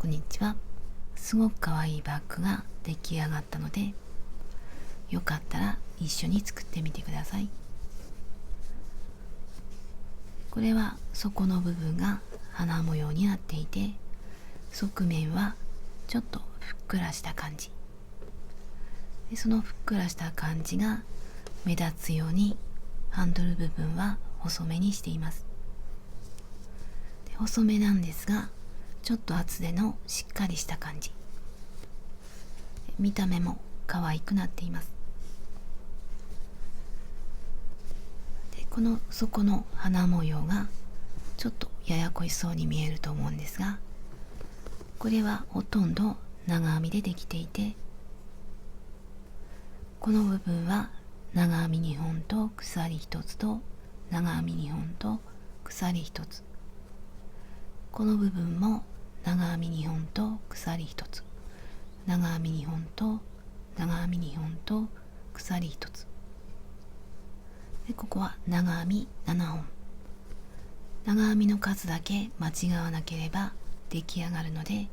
こんにちは。すごくかわいいバッグが出来上がったので、よかったら一緒に作ってみてください。これは底の部分が花模様になっていて、側面はちょっとふっくらした感じで、そのふっくらした感じが目立つようにハンドル部分は細めにしています。で、細めなんですが、ちょっと厚手のしっかりした感じ、見た目も可愛くなっています。で、この底の花模様がちょっとややこしそうに見えると思うんですが、これはほとんど長編みでできていて、この部分は長編み2本と鎖1つと長編み2本と鎖1つ、この部分も長編み2本と鎖1つ、長編み2本と長編み2本と鎖1つで、ここは長編み7本。長編みの数だけ間違わなければ出来上がるので、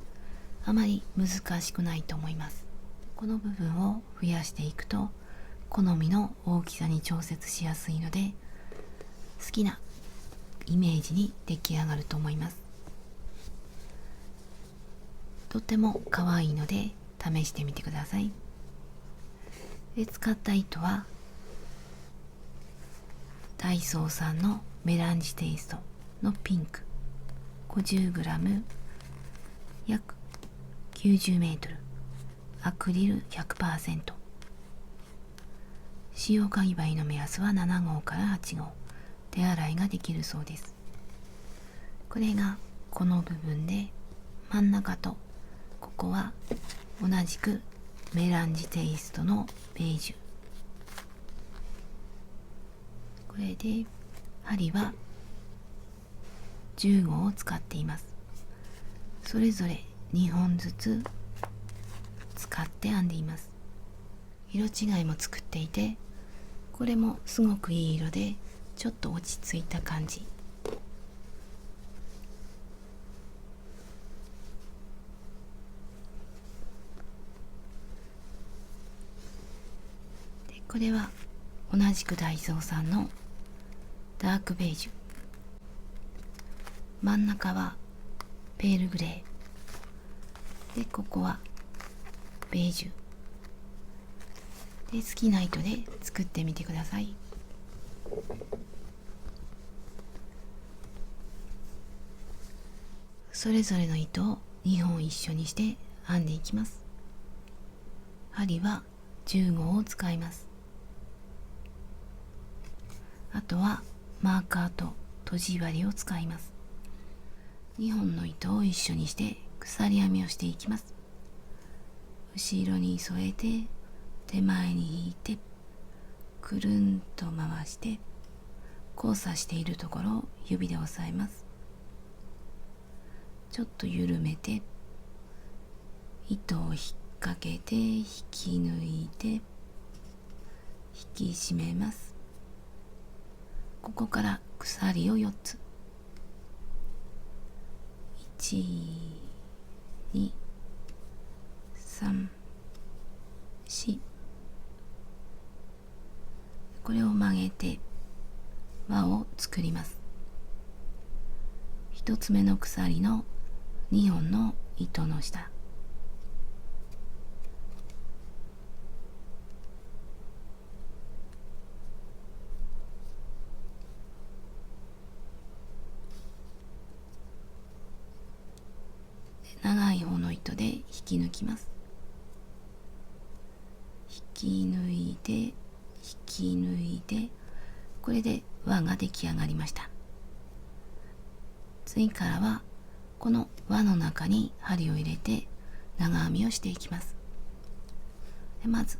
あまり難しくないと思います。この部分を増やしていくと好みの大きさに調節しやすいので、好きなイメージに出来上がると思います。とっても可愛いので試してみてください。で、使った糸はダイソーさんのメランジテイストのピンク 50g 約 90m アクリル 100%。 使用かぎ針の目安は7号から8号。手洗いができるそうです。これがこの部分で、真ん中とここは同じくメランジテイストのベージュ。これで針は10号を使っています。それぞれ2本ずつ使って編んでいます。色違いも作っていて、これもすごくいい色でちょっと落ち着いた感じで、これは同じくダイソーさんのダークベージュ。真ん中はペールグレーで、ここはベージュで、好きな糸で作ってみてください。それぞれの糸を2本一緒にして編んでいきます。針は10号を使います。あとはマーカーととじ針を使います。2本の糸を一緒にして鎖編みをしていきます。後ろに添えて手前に引いてくるんと回して、交差しているところを指で押さえます。ちょっと緩めて糸を引っ掛けて引き抜いて引き締めます。ここから鎖を4つ、1、2、3、4、これを曲げて輪を作ります。1つ目の鎖の2本の糸の下、長い方の糸で引き抜きます。引き抜いて引き抜いて、これで輪が出来上がりました。次からはこの輪の中に針を入れて長編みをしていきます。で、まず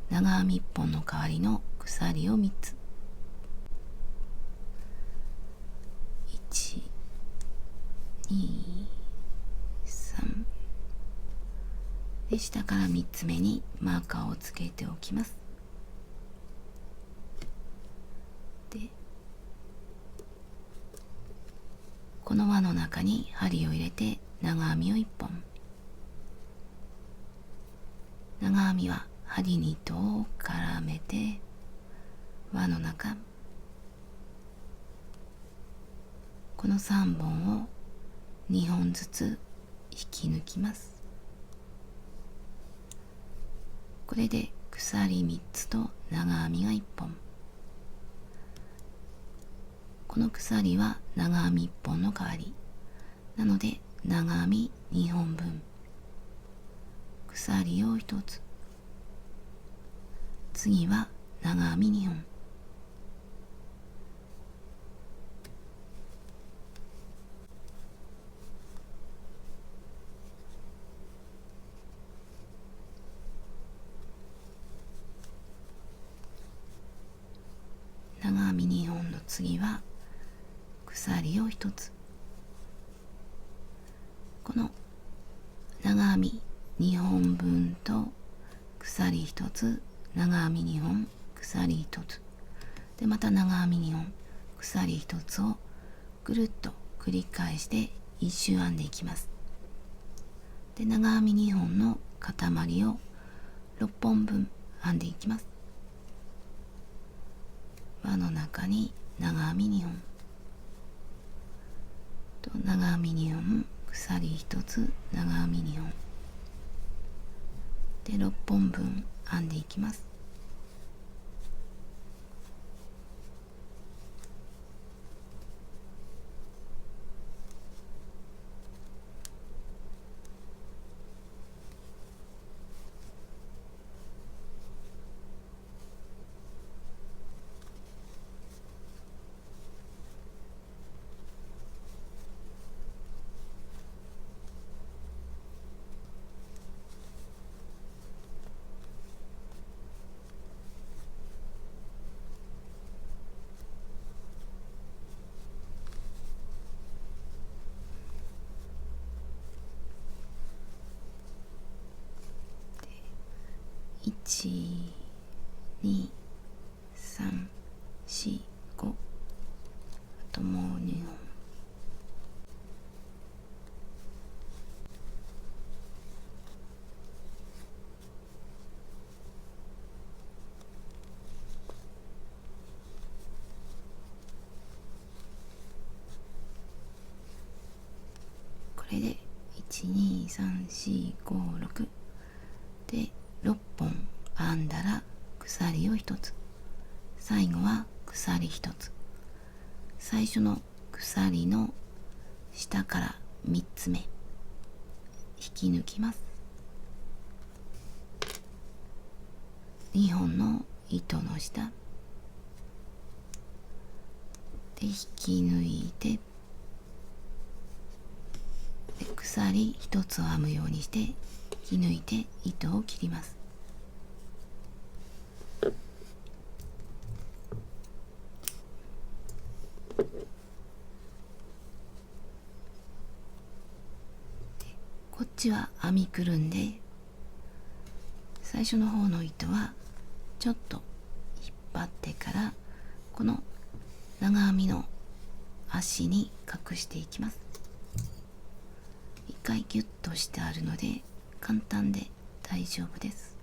長編み1本の代わりの鎖を3つ、1、2、3で、下から3つ目にマーカーをつけておきます。で、この輪の中に針を入れて長編みを1本、長編みは針に糸を絡めて輪の中、この3本を2本ずつ引き抜きます。これで鎖3つと長編みが1本。この鎖は長編み1本の代わりなので、長編み2本分、鎖を1つ、次は長編み2本、長編み2本の次は鎖を1つ。この長編み2本分と鎖1つ、長編み2本、鎖1つで、また長編み2本、鎖1つをぐるっと繰り返して1周編んでいきます。で、長編み2本の塊を6本分編んでいきます。輪の中に長編み2本と長編み2本、鎖1つ、長編み2本で6本分編んでいきます。1、2、3、4、5、あともう2本。これで1、2、3、4、5、6で6本編んだら鎖を1つ、最後は鎖1つ。最初の鎖の下から3つ目引き抜きます。2本の糸の下で引き抜いて、で鎖1つを編むようにして引き抜いて糸を切ります。こっちは編みくるんで、最初の方の糸はちょっと引っ張ってから、この長編みの足に隠していきます。一回ギュッとしてあるので簡単で大丈夫です。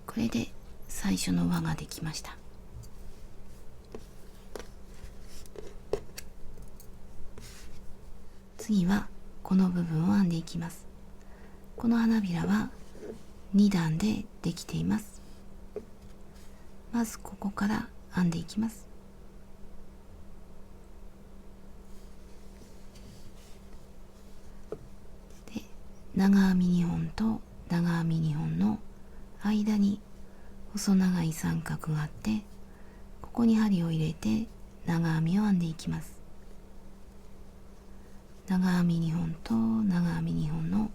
これで最初の輪ができました。次はこの部分を編んでいきます。この花びらは2段でできています。まずここから編んでいきます。で、長編み2本と長編み2本の間に細長い三角があって、ここに針を入れて長編みを編んでいきます。長編み2本と長編み2本の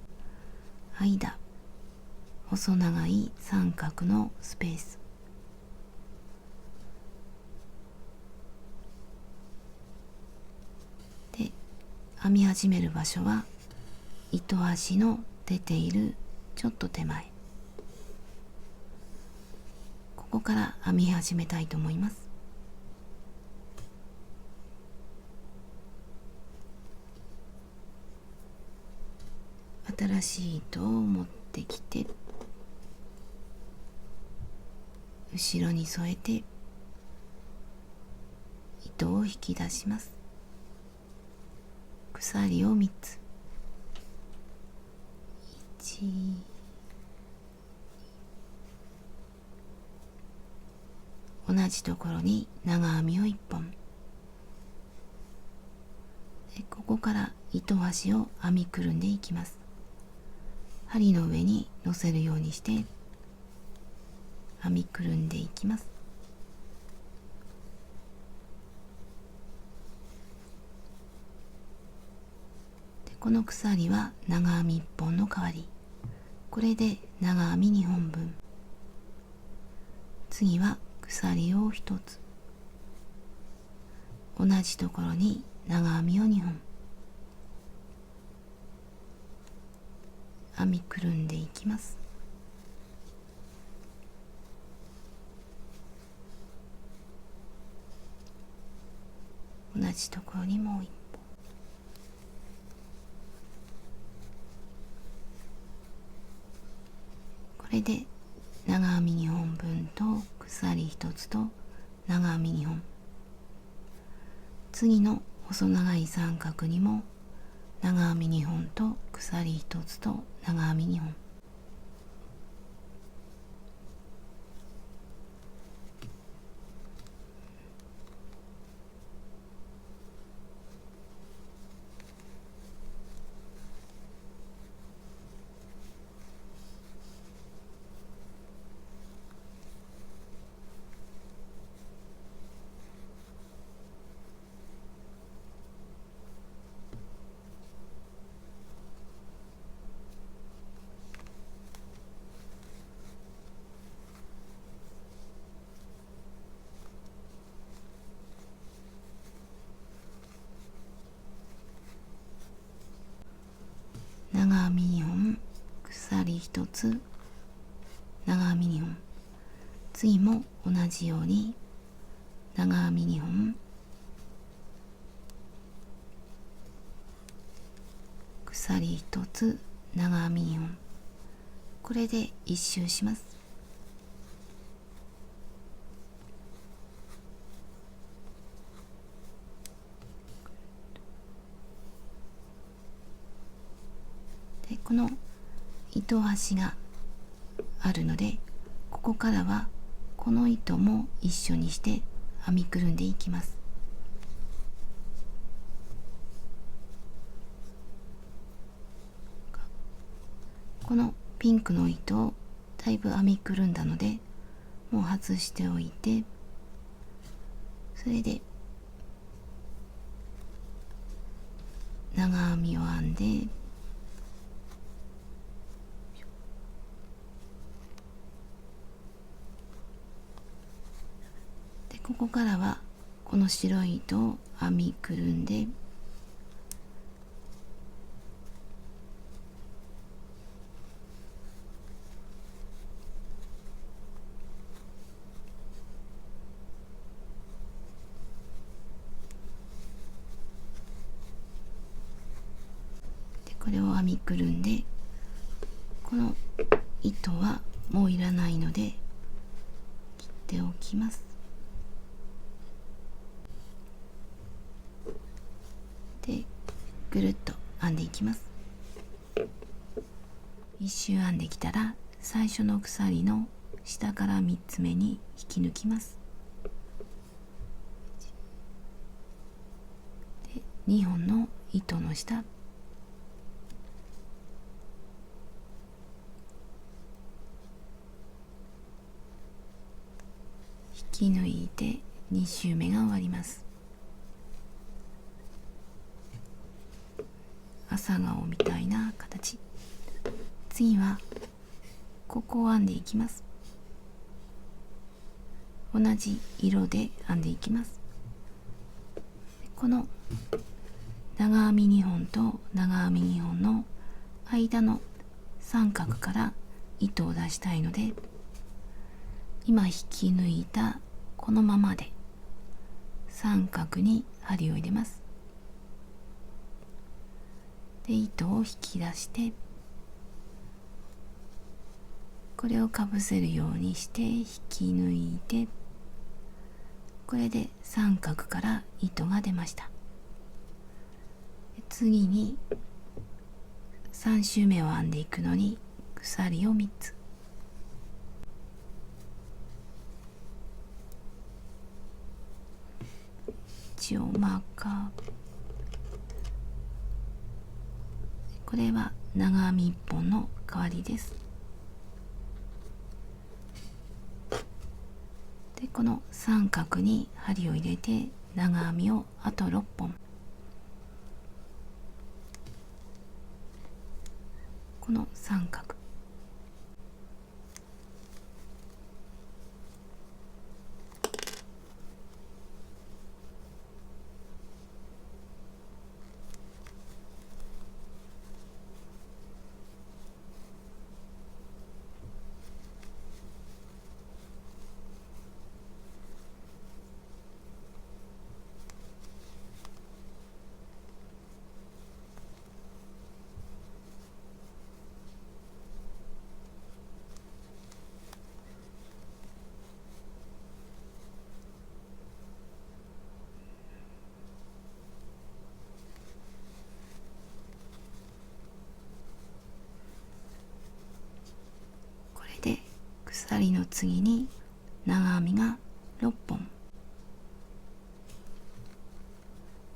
間、細長い三角のスペースで、編み始める場所は糸端の出ているちょっと手前、ここから編み始めたいと思います。新しい糸を持ってきて、後ろに添えて糸を引き出します。鎖を3つ、1、同じところに長編みを1本で、ここから糸端を編みくるんでいきます。針の上に乗せるようにして編みくるんでいきます。で、この鎖は長編み1本の代わり、これで長編み2本分。次は鎖を1つ、同じところに長編みを2本編みくるんでいきます。同じところにもう1本、これで長編み2本分と鎖1つと長編み2本、次の細長い三角にも長編み2本と鎖1つと長編み2本、長編み2本、鎖1つ、長編み2本、次も同じように長編み2本、鎖1つ、長編み2本、これで1周します。で、この糸端があるので、ここからはこの糸も一緒にして編みくるんでいきます。このピンクの糸をだいぶ編みくるんだので、もう外しておいて、それで長編みを編んで、ここからはこの白い糸を編みくるんで、これを編みくるんで、この糸はもういらないので切っておきます。で、ぐるっと編んでいきます。一周編んできたら、最初の鎖の下から3つ目に引き抜きます。で、2本の糸の下、き抜いて2周目が終わります。朝顔みたいな形。次はここを編んでいきます。同じ色で編んでいきます。この長編み2本と長編み2本の間の三角から糸を出したいので、今引き抜いたこのままで三角に針を入れます。で、糸を引き出して、これをかぶせるようにして引き抜いて、これで三角から糸が出ました。次に3周目を編んでいくのに鎖を3つ。一応マーカー。これは長編み1本の代わりです。で、この三角に針を入れて長編みをあと6本。この三角。で、鎖の次に長編みが6本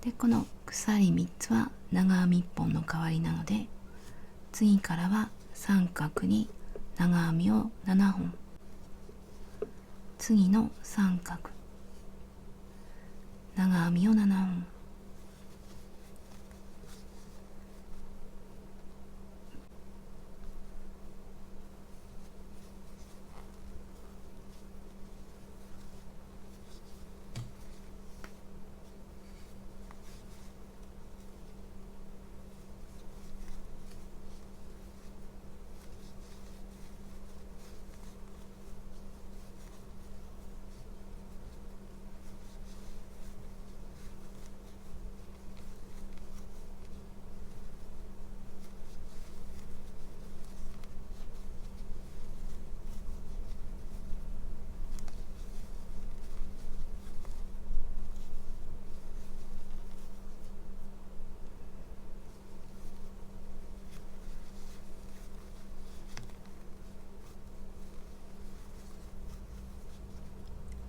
で、この鎖3つは長編み1本の代わりなので、次からは三角に長編みを7本、次の三角長編みを7本、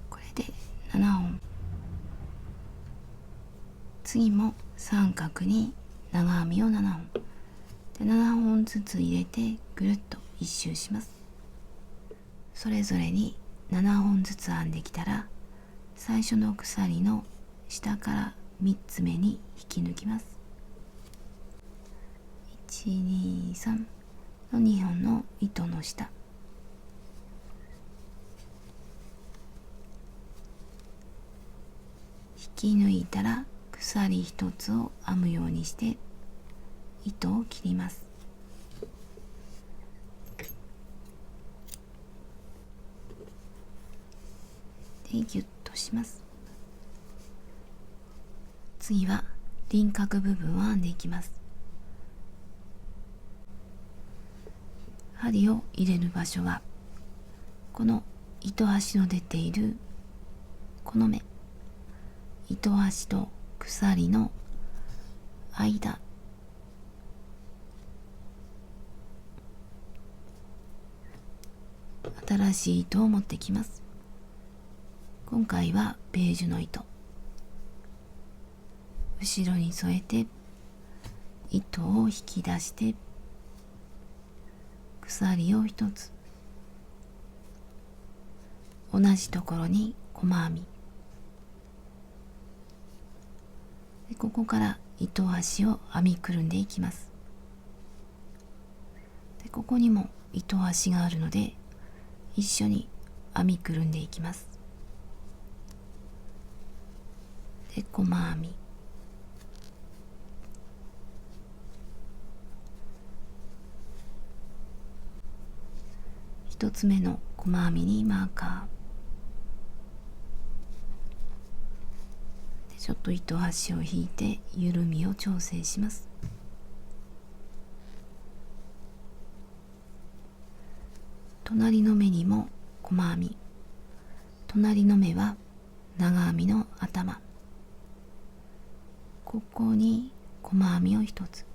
これで7本。次も三角に長編みを7本で、7本ずつ入れてぐるっと一周します。それぞれに7本ずつ編んできたら、最初の鎖の下から3つ目に引き抜きます。123の2本の糸の下、引き抜いたら鎖1つを編むようにして糸を切ります。で、ギュッとします。次は輪郭部分を編んでいきます。針を入れる場所はこの糸端の出ているこの目、糸端と鎖の間、新しい糸を持ってきます。今回はベージュの糸、後ろに添えて糸を引き出して鎖を1つ、同じところに細編みで、ここから糸端を編みくるんでいきます。で、ここにも糸端があるので一緒に編みくるんでいきます。で、細編み一つ目の細編みにマーカーで、ちょっと糸端を引いて緩みを調整します。隣の目にも細編み、隣の目は長編みの頭、ここに細編みを一つ、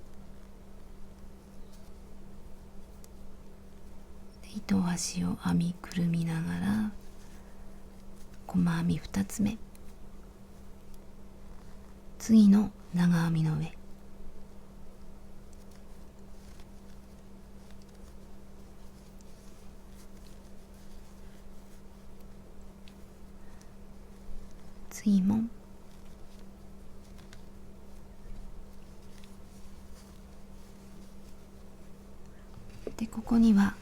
糸端を編みくるみながら細編み2つ目、次の長編みの上、次もで、ここには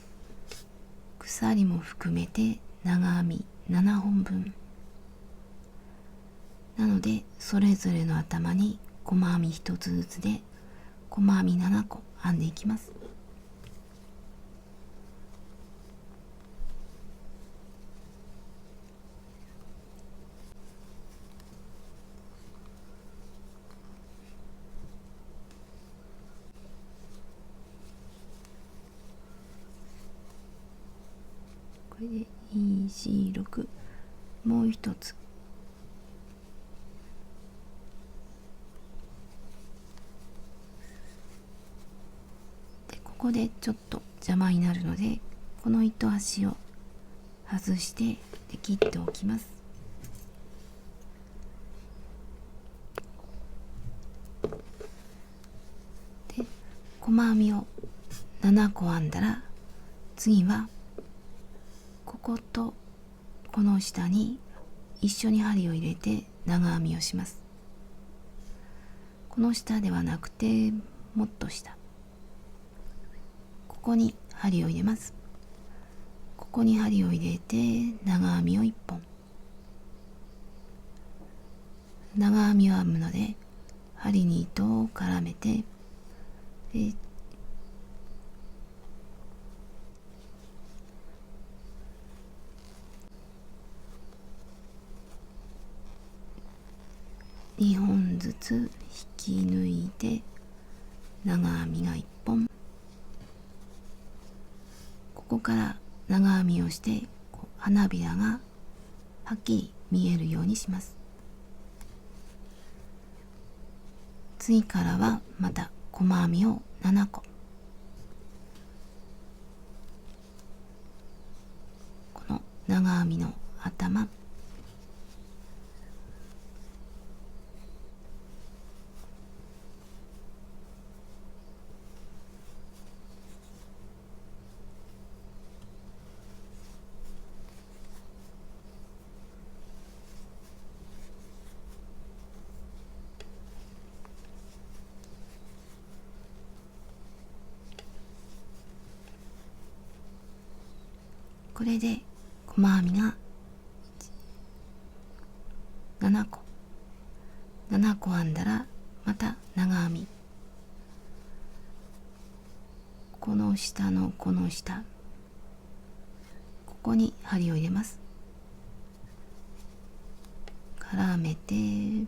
鎖も含めて長編み7本分なので、それぞれの頭に細編み1つずつで細編み7個編んでいきます。これで246、もう一つで、ここでちょっと邪魔になるのでこの糸端を外してで切っておきます。で、細編みを7個編んだら、次はこことこの下に一緒に針を入れて長編みをします。この下ではなくてもっと下、ここに針を入れます。ここに針を入れて長編みを1本、長編みを編むので針に糸を絡めて、で2本ずつ引き抜いて長編みが1本、ここから長編みをして花びらがはっきり見えるようにします。次からはまた細編みを7個、この長編みの頭、これで細編みが7個、7個編んだらまた長編み、この下のこの下、ここに針を入れます。絡めて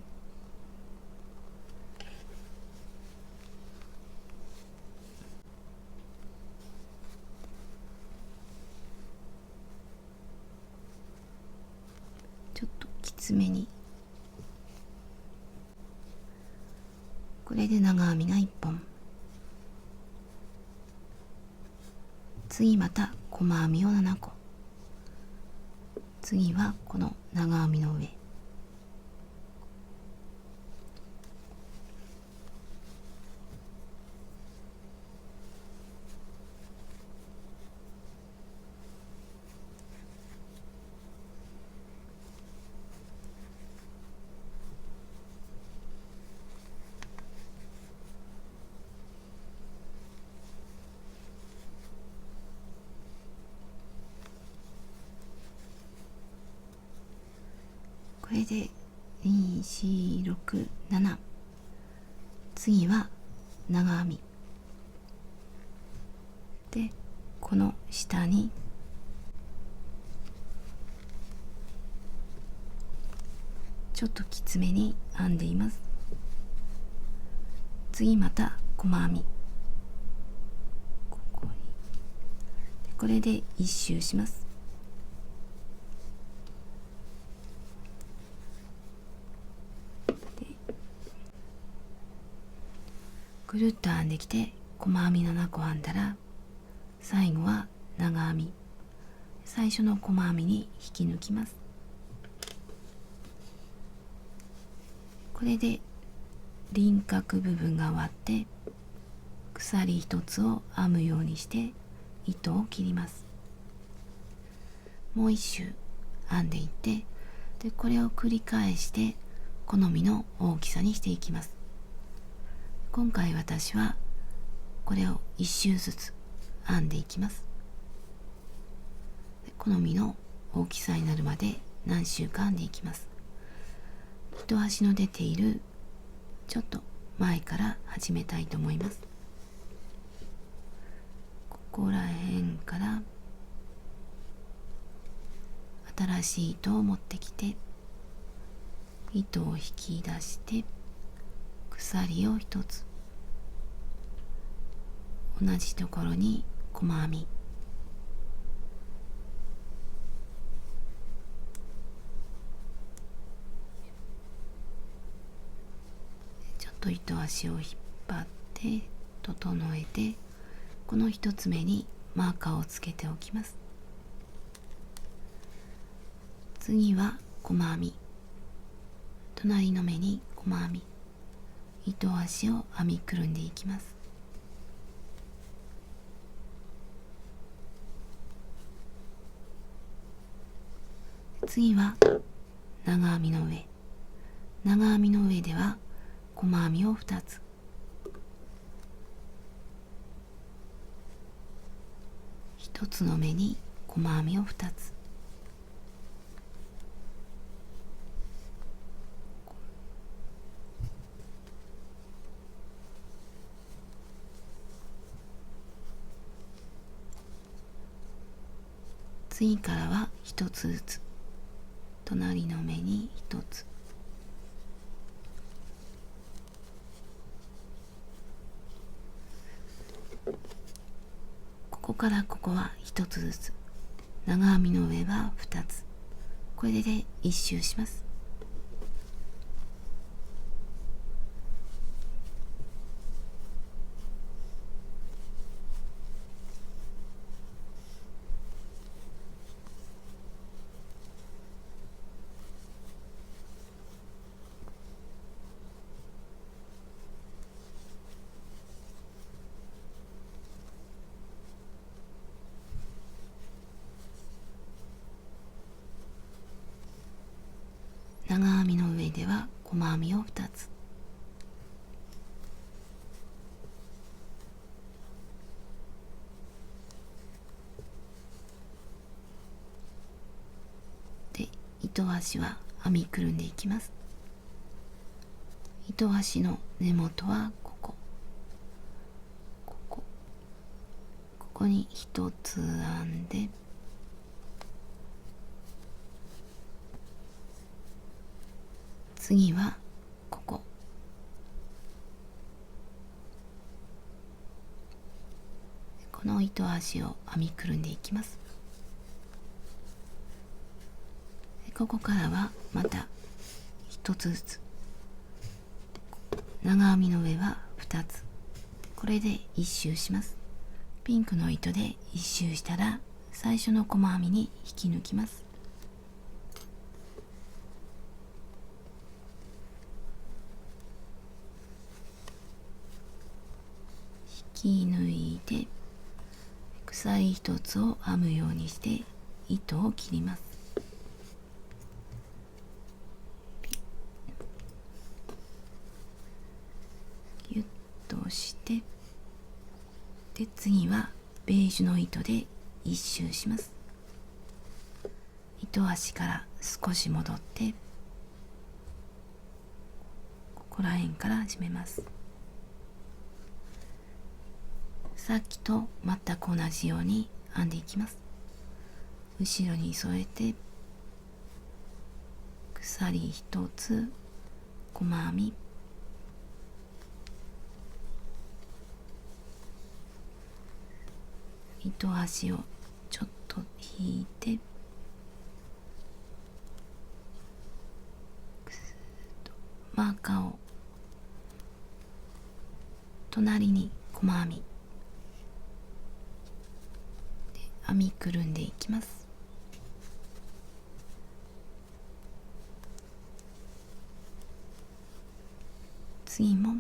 ちょっときつめに、これで長編みが1本、次また細編みを7個、次はこの長編みの上、これで2、4、6、7。次は長編みで、この下にちょっときつめに編んでいます。次また細編み、ここにこれで一周します。ぐるっと編んできて細編み7個編んだら、最後は長編み、最初の細編みに引き抜きます。これで輪郭部分が終わって、鎖一つを編むようにして糸を切ります。もう一周編んでいって、でこれを繰り返して好みの大きさにしていきます。今回私はこれを一周ずつ編んでいきます。好みの大きさになるまで何周か編んでいきます。糸端の出ているちょっと前から始めたいと思います。ここら辺から新しい糸を持ってきて、糸を引き出して鎖を一つ、同じところに細編み、ちょっと糸足を引っ張って整えて、この一つ目にマーカーをつけておきます。次は細編み、隣の目に細編み、糸足を編みくるんでいきます。次は長編みの上、長編みの上では細編みを2つ、1つの目に細編みを2つ、次からは1つずつ、隣の目に1つ、ここからここは1つずつ、長編みの上は2つ、これで1周します。長編みの上では細編みを2つ、で糸端は編みくるんでいきます。糸端の根元はここに1つ編んで、次はこの糸端を編みくるんでいきます。ここからはまた1つずつ、長編みの上は2つ、これで1周します。ピンクの糸で1周したら、最初の細編みに引き抜きます。引き抜いて鎖一つを編むようにして糸を切ります。ギュッとして、で次はベージュの糸で一周します。糸足から少し戻ってこら辺から始めます。さっきと全く同じように編んでいきます。後ろに添えて鎖1つ細編み、糸端をちょっと引いてマーカーを隣に細編みで編みくるんでいきます。次も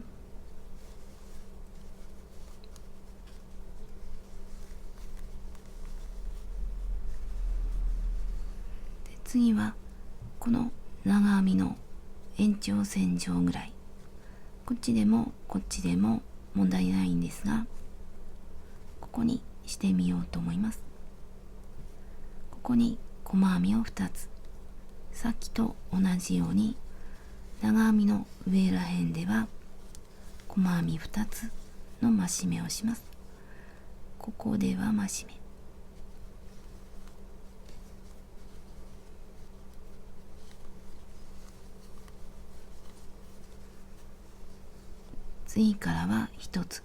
次はこの長編みの延長線上ぐらい、こっちでもこっちでも問題ないんですが、ここにしてみようと思います。ここに細編みを2つ、さっきと同じように長編みの上ら辺では細編み2つの増し目をします。ここでは増し目、次からは1つ、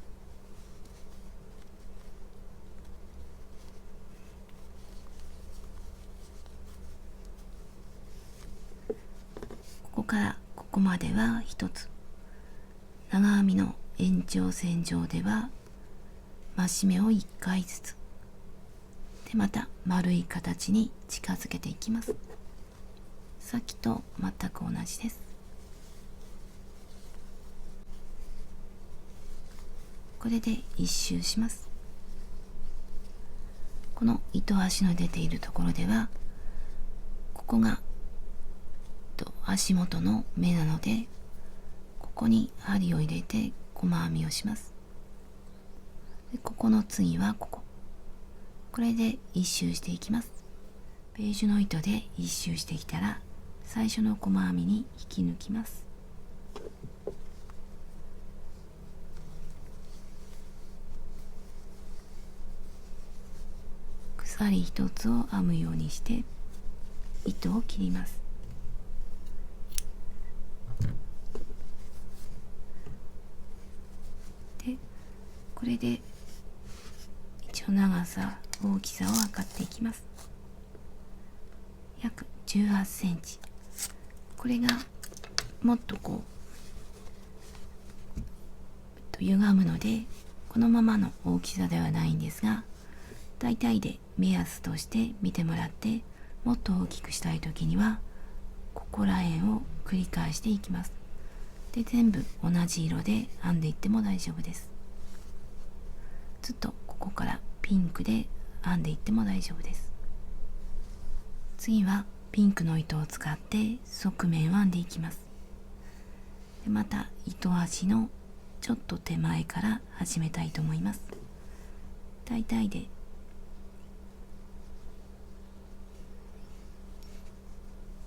ここからここまでは1つ、長編みの延長線上では増し目を1回ずつで、また丸い形に近づけていきます。さっきと全く同じです。これで1周します。この糸端の出ているところでは、ここが足元の目なので、ここに針を入れて細編みをします。でここの次はこれで1周していきます。ベージュの糸で1周してきたら、最初の細編みに引き抜きます。鎖1つを編むようにして糸を切ります。でこれで一応長さ、大きさを測っていきます。約18センチ。これがもっと歪むので、このままの大きさではないんですが、大体で目安として見てもらって、もっと大きくしたい時にはここら辺を繰り返していきます。で全部同じ色で編んでいっても大丈夫です。ずっとここからピンクで編んでいっても大丈夫です。次はピンクの糸を使って側面を編んでいきます。でまた糸端のちょっと手前から始めたいと思います。大体で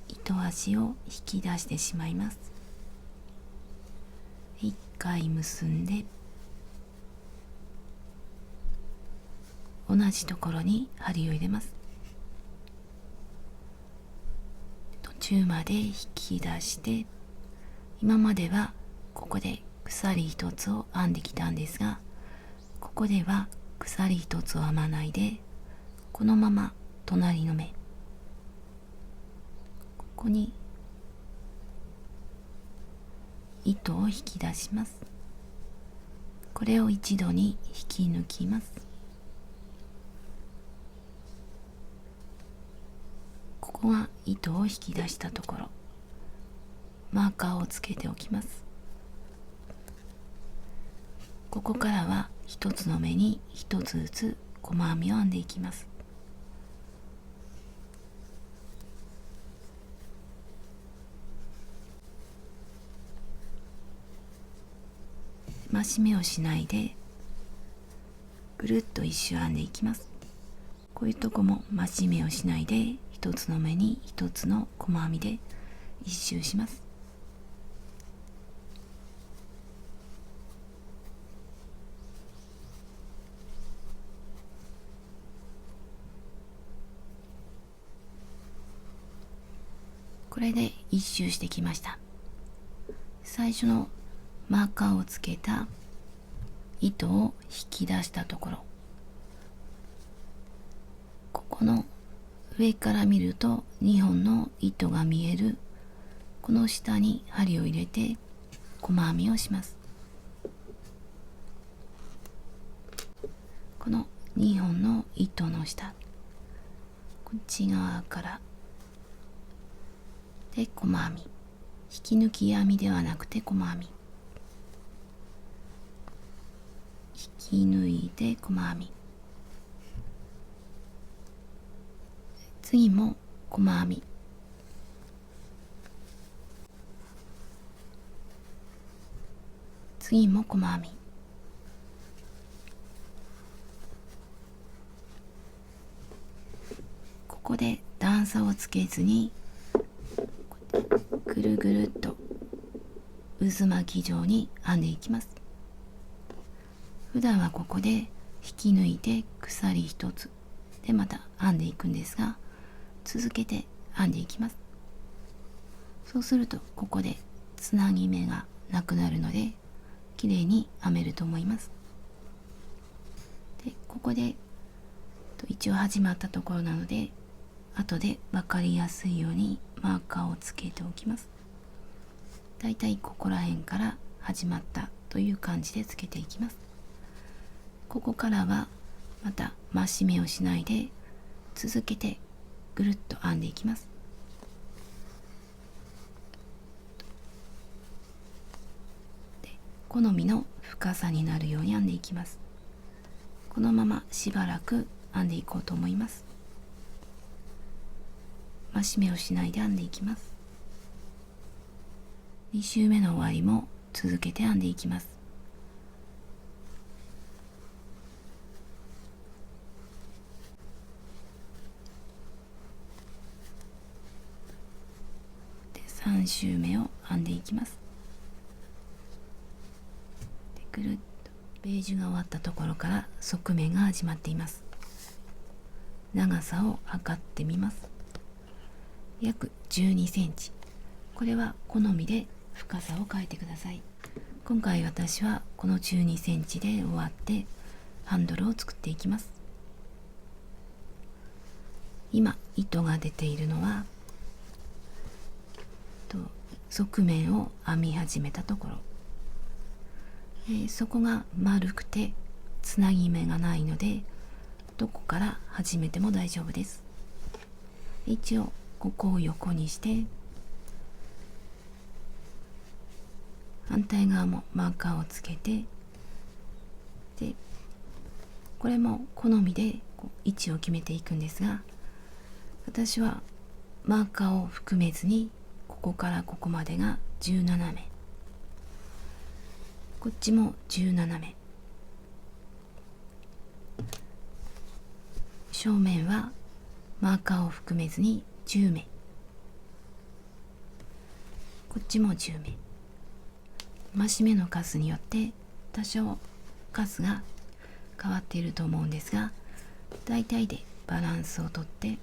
糸端を引き出してしまいます。1回結んで同じところに針を入れます。途中まで引き出して、今まではここで鎖一つを編んできたんですが、ここでは鎖一つを編まないで、このまま隣の目、ここに糸を引き出します。これを一度に引き抜きます。ここが糸を引き出したところ、マーカーをつけておきます。ここからは一つの目に一つずつ細編みを編んでいきます。増し目をしないでぐるっと一周編んでいきます。こういうとこも増し目をしないで、一つの目に一つの細編みで一周します。これで一周してきました。最初のマーカーをつけた糸を引き出したところ、ここの上から見ると2本の糸が見えるこの下に針を入れて細編みをします。この2本の糸の下、こっち側からで細編み、引き抜き編みではなくて細編み、引き抜いて細編み、次も細編み、次も細編み、ここで段差をつけずにぐるぐるっと渦巻き状に編んでいきます。普段はここで引き抜いて鎖一つでまた編んでいくんですが、続けて編んでいきます。そうするとここでつなぎ目がなくなるので綺麗に編めると思います。でここで一応始まったところなので、後で分かりやすいようにマーカーをつけておきます。だいたいここら辺から始まったという感じでつけていきます。ここからはまた増し目をしないで続けてぐるっと編んでいきます。で好みの深さになるように編んでいきます。このまましばらく編んでいこうと思います。増し目をしないで編んでいきます。2周目の終わりも続けて編んでいきます。で3周目を編んでいきます。でぐるっとベージュが終わったところから側面が始まっています。長さを測ってみます。約12センチ。これは好みで深さを変えてください。今回私はこの12センチで終わってハンドルを作っていきます。今糸が出ているのは側面を編み始めたところ、そこが丸くてつなぎ目がないのでどこから始めても大丈夫です。一応ここを横にして反対側もマーカーをつけて、でこれも好みで位置を決めていくんですが、私はマーカーを含めずにここからここまでが17目、こっちも17目、正面はマーカーを含めずに10目、こっちも10目。増し目の数によって多少数が変わっていると思うんですが、大体でバランスをとって、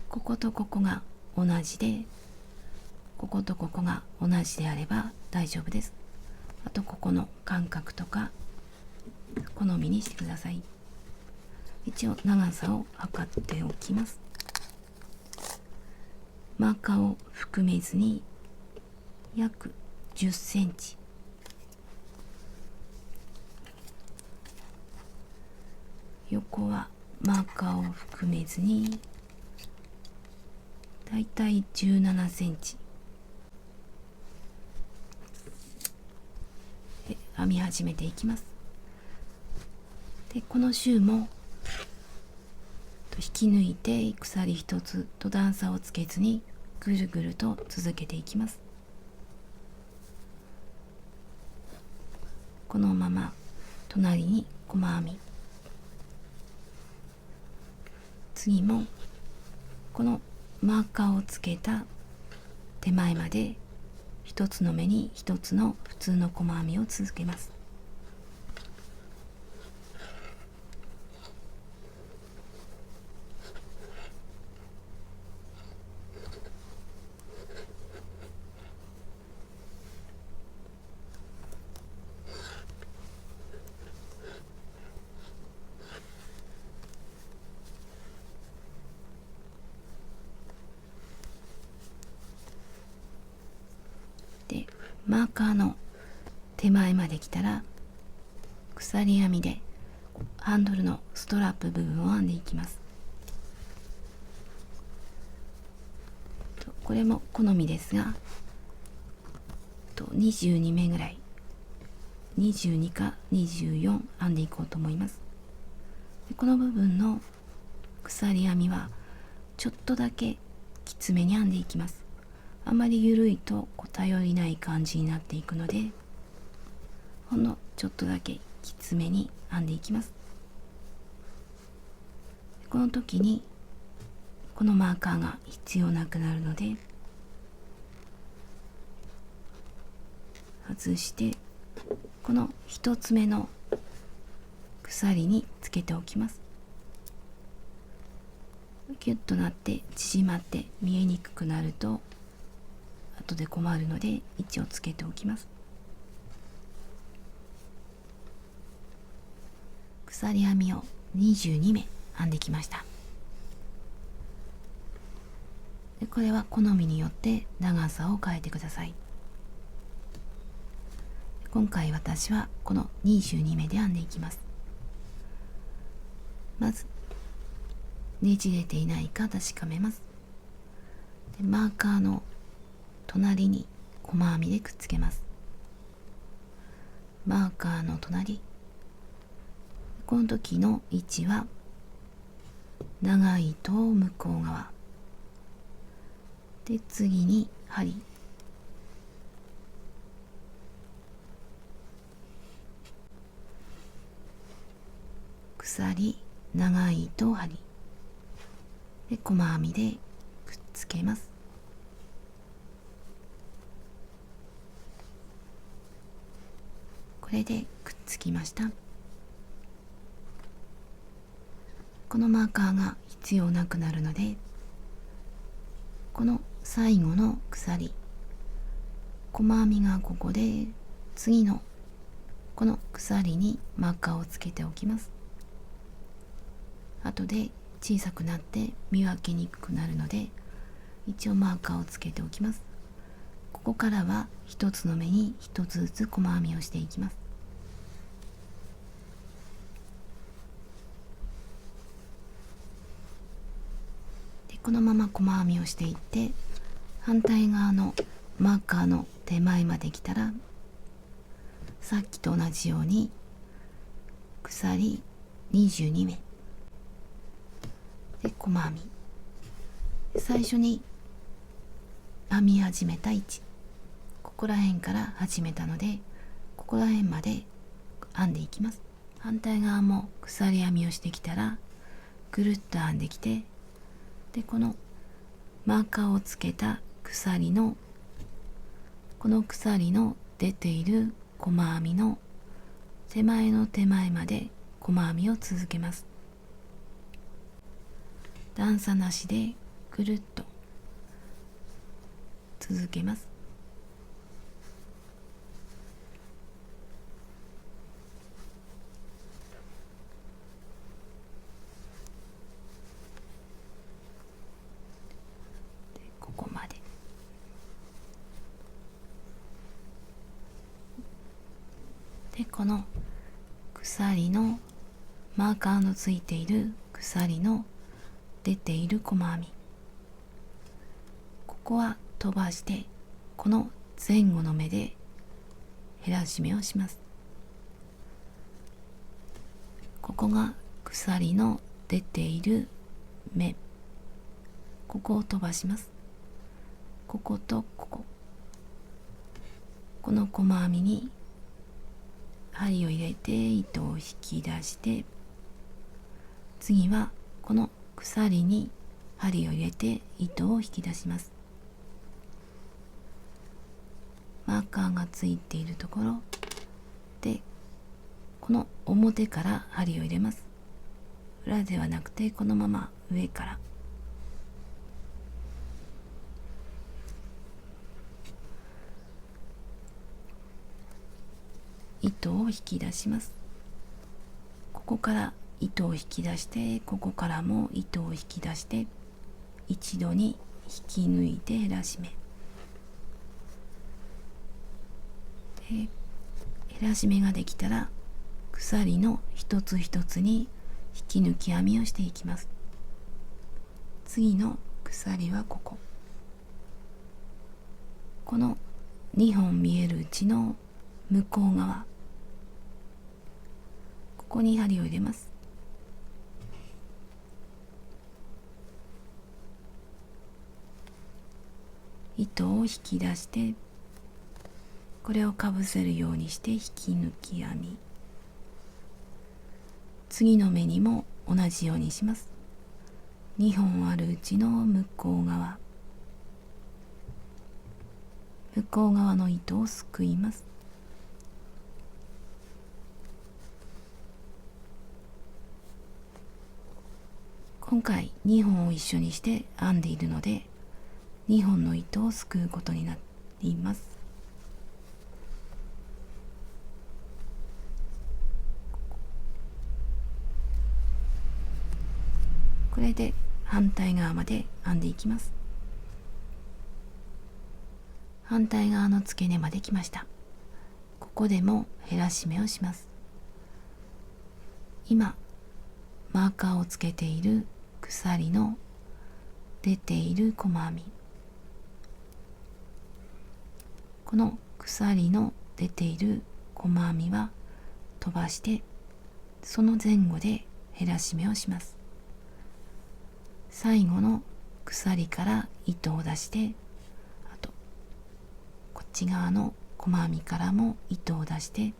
こことここが同じでこことここが同じであれば大丈夫です。あとここの間隔とか好みにしてください。一応長さを測っておきます。マーカーを含めずに約10センチ、横はマーカーを含めずにだいたい17センチで編み始めていきます。でこの周も引き抜いて鎖一つと段差をつけずにぐるぐると続けていきます。このまま隣に細編み、次もこのマーカーをつけた手前まで一つの目に一つの普通の細編みを続けます。マーカーの手前まで来たら鎖編みでハンドルのストラップ部分を編んでいきます。これも好みですが22目ぐらい、22か24編んでいこうと思います。でこの部分の鎖編みはちょっとだけきつめに編んでいきます。あまり緩いと頼りない感じになっていくので、ほんのちょっとだけきつめに編んでいきます。この時にこのマーカーが必要なくなるので外して、この一つ目の鎖につけておきます。キュッとなって縮まって見えにくくなると後で困るので位置をつけておきます。鎖編みを22目編んできました。でこれは好みによって長さを変えてください。今回私はこの22目で編んでいきます。まずねじれていないか確かめます。でマーカーの隣に細編みでくっつけます。マーカーの隣、この時の位置は長い糸を向こう側で、次に針、鎖、長い糸、針で細編みでくっつけます。これでくっつきました。このマーカーが必要なくなるので、この最後の鎖、細編みがここで、次のこの鎖にマーカーをつけておきます。後で小さくなって見分けにくくなるので一応マーカーをつけておきます。ここからは一つの目に一つずつ細編みをしていきます。でこのまま細編みをしていって、反対側のマーカーの手前まで来たらさっきと同じように鎖22目で細編み、最初に編み始めた位置、ここら辺から始めたのでここら辺まで編んでいきます。反対側も鎖編みをしてきたらぐるっと編んできて、でこのマーカーをつけた鎖のこの鎖の出ている細編みの手前の手前まで細編みを続けます。段差なしでぐるっと続けます。でここまで。でこの鎖のマーカーのついている鎖の出ている細編み、ここは飛ばしてこの前後の目で減らし目をします。ここが鎖の出ている目、ここを飛ばします。こことここ、この細編みに針を入れて糸を引き出して、次はこの鎖に針を入れて糸を引き出します。マーカーがついているところでこの表から針を入れます。裏ではなくてこのまま上から糸を引き出します。ここから糸を引き出して、ここからも糸を引き出して、一度に引き抜いて減らし目、減らし目ができたら鎖の一つ一つに引き抜き編みをしていきます。次の鎖はこの2本見えるうちの向こう側、ここに針を入れます。糸を引き出して、これをかぶせるようにして引き抜き編み、次の目にも同じようにします。2本あるうちの向こう側の糸をすくいます。今回2本を一緒にして編んでいるので、2本の糸をすくうことになっています。これで反対側まで編んでいきます。反対側の付け根まで来ました。ここでも減らし目をします。今マーカーをつけている鎖の出ている細編み、この鎖の出ている細編みは飛ばして、その前後で減らし目をします。最後の鎖から糸を出して、あとこっち側の細編みからも糸を出して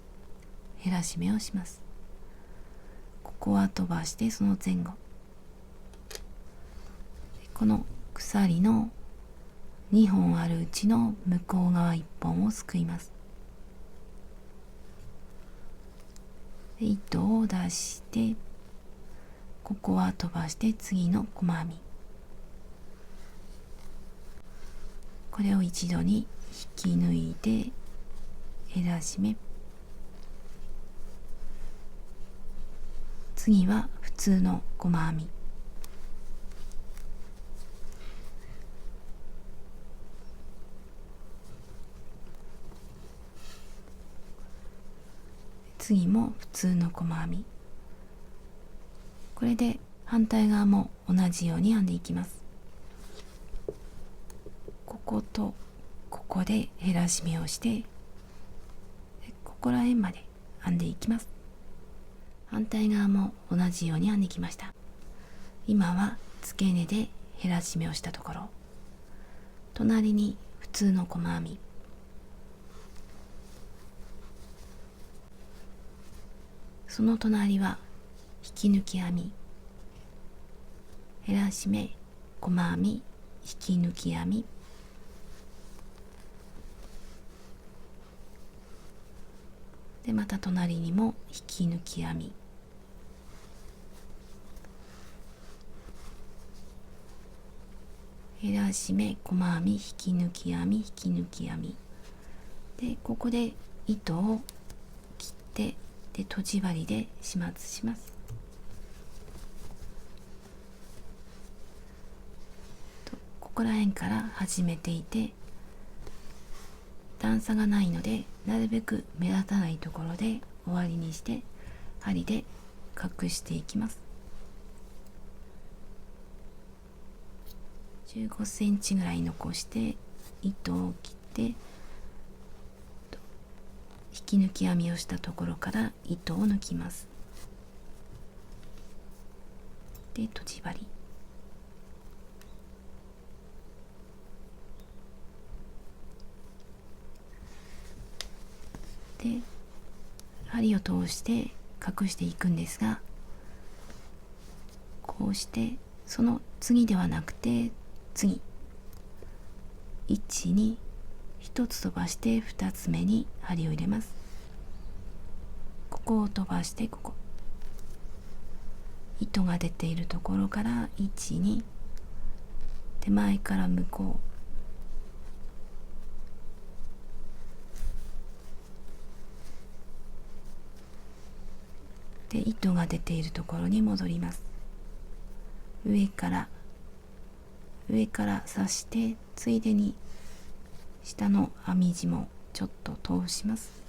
減らし目をします。ここは飛ばして、その前後、この鎖の2本あるうちの向こう側1本をすくいます。で糸を出して、ここは飛ばして次の細編み、これを一度に引き抜いて減らし目、次は普通の細編み、次も普通の細編み、これで反対側も同じように編んでいきます。こことここで減らし目をして、ここら辺まで編んでいきます。反対側も同じように編んできました。今は付け根で減らし目をしたところ、隣に普通の細編み、その隣は引き抜き編み、減らし目、細編み、引き抜き編み、でまた隣にも引き抜き編み、減らし目、細編み、引き抜き編み、引き抜き編みで、ここで糸を切って、でとじ針で始末します。ここら辺から始めていて、段差がないので、なるべく目立たないところで終わりにして、針で隠していきます。15センチぐらい残して糸を切って、引き抜き編みをしたところから糸を抜きます。でとじ針で針を通して隠していくんですが、こうしてその次ではなくて、次1に1つ飛ばして2つ目に針を入れます。ここを飛ばして、ここ糸が出ているところから1に手前から向こうで、糸が出ているところに戻ります。上から刺して、ついでに下の編み地もちょっと通します。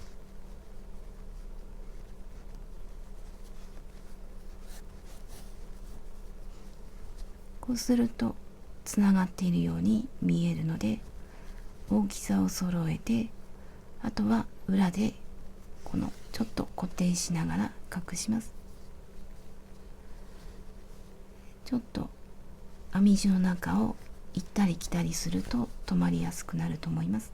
こうするとつながっているように見えるので、大きさを揃えて、あとは裏でこのちょっと固定しながら隠します。ちょっと編み地の中を行ったり来たりすると止まりやすくなると思います。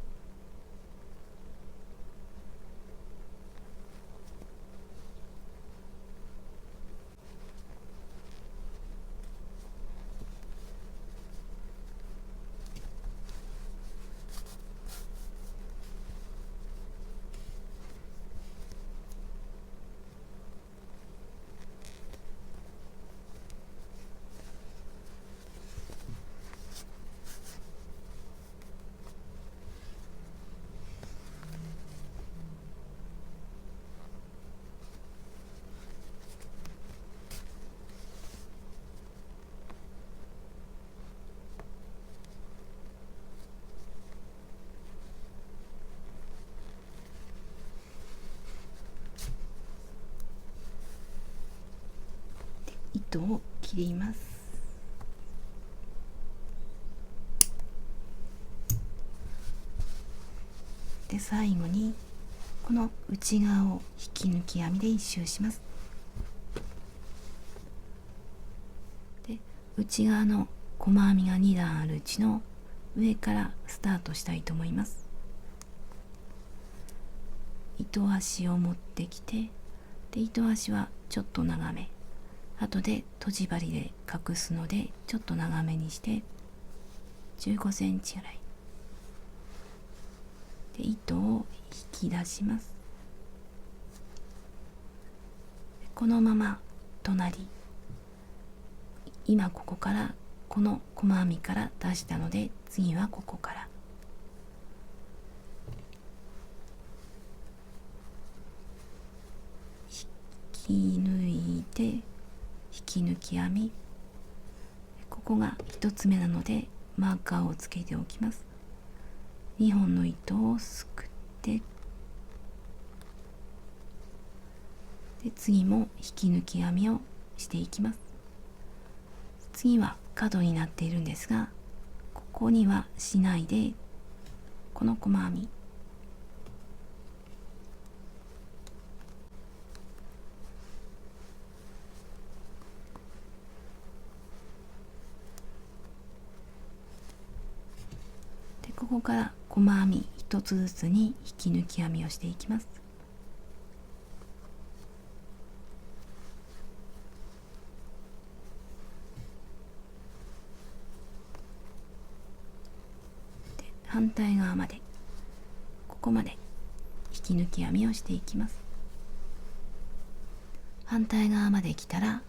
糸を切ります。で、最後にこの内側を引き抜き編みで一周します。で、内側の細編みが2段あるうちの上からスタートしたいと思います。糸端を持ってきて、で糸端はちょっと長め、後でとじ針で隠すのでちょっと長めにして15センチぐらいで糸を引き出します。このまま隣、今ここからこの細編みから出したので、次はここから引き抜いて引き抜き編み、ここが1つ目なのでマーカーをつけておきます。2本の糸をすくって、で次も引き抜き編みをしていきます。次は角になっているんですが、ここにはしないで、この細編みで、ここから細編み一つずつに引き抜き編みをしていきます。で、反対側までここまで引き抜き編みをしていきます。反対側まで来たら、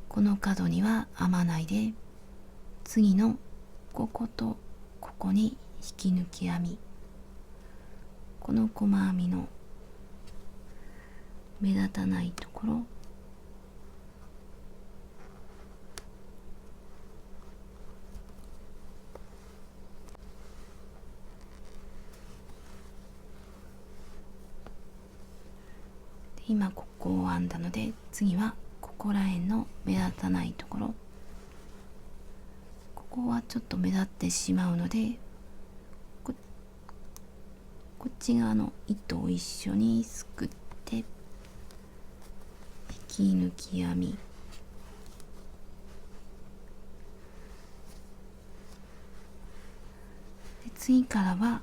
この角には編まないで、次のこことここに引き抜き編み、この細編みの目立たないところ、今ここを編んだので、次はここら辺の目立たないところ、ここはちょっと目立ってしまうので、こっち側の糸を一緒にすくって引き抜き編み、で次からは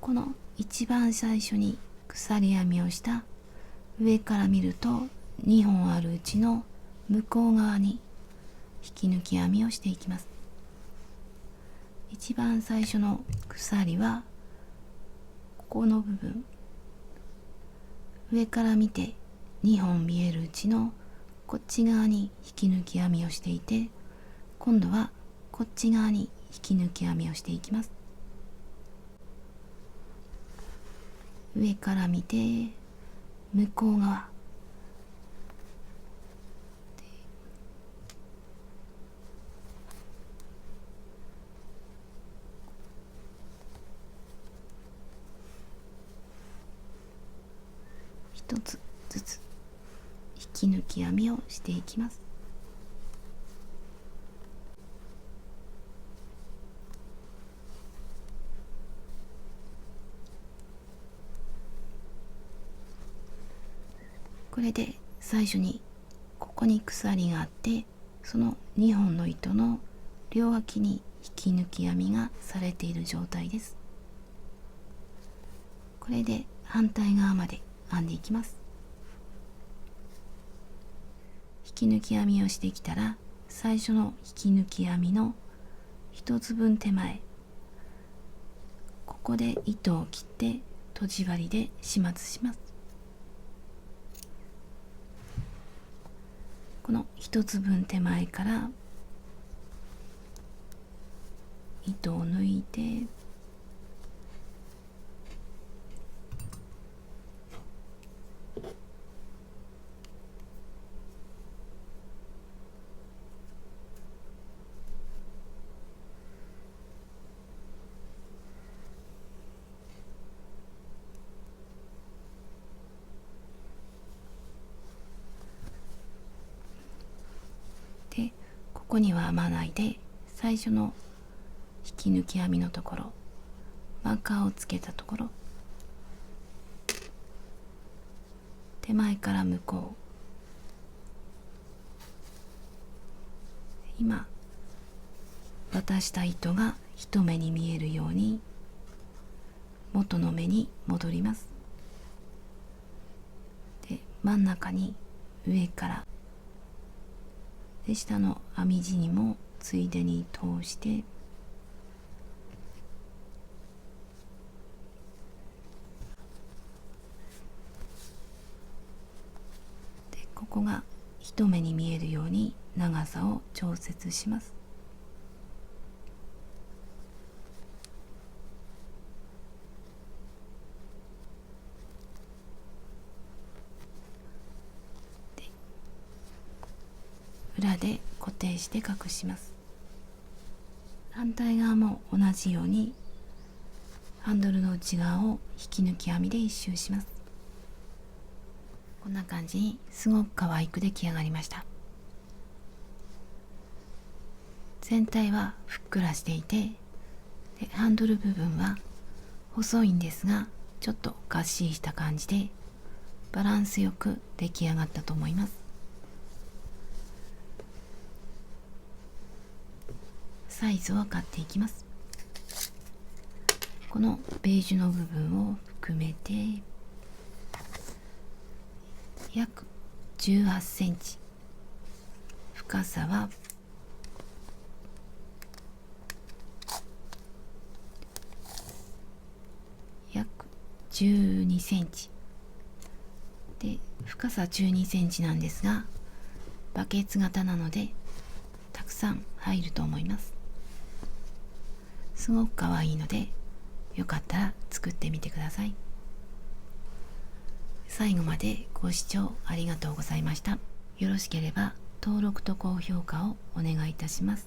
この一番最初に鎖編みをした上から見ると2本あるうちの向こう側に引き抜き編みをしていきます。一番最初の鎖はここの部分、上から見て2本見えるうちのこっち側に引き抜き編みをしていて、今度はこっち側に引き抜き編みをしていきます。上から見て向こう側、一つずつ引き抜き編みをしていきます。これで最初にここに鎖があって、その2本の糸の両脇に引き抜き編みがされている状態です。これで反対側まで編んでいきます。引き抜き編みをしてきたら、最初の引き抜き編みの1つ分手前、ここで糸を切ってとじ針で始末します。この1つ分手前から糸を抜いて、でここには編まないで、最初の引き抜き編みのところ、マーカーをつけたところ、手前から向こう、今渡した糸が一目に見えるように元の目に戻ります。で真ん中に上からで、下の編み地にもついでに通して、でここが一目に見えるように長さを調節します。で裏で固定して隠します。反対側も同じようにハンドルの内側を引き抜き編みで一周します。こんな感じにすごく可愛く出来上がりました。全体はふっくらしていて、でハンドル部分は細いんですが、ちょっとがっしりした感じでバランスよく出来上がったと思います。サイズを買っていきます。このベージュの部分を含めて約18センチ、深さは約12センチで、深さ12センチなんですが、バケツ型なのでたくさん入ると思います。すごく可愛いので、よかったら作ってみてください。最後までご視聴ありがとうございました。よろしければ登録と高評価をお願いいたします。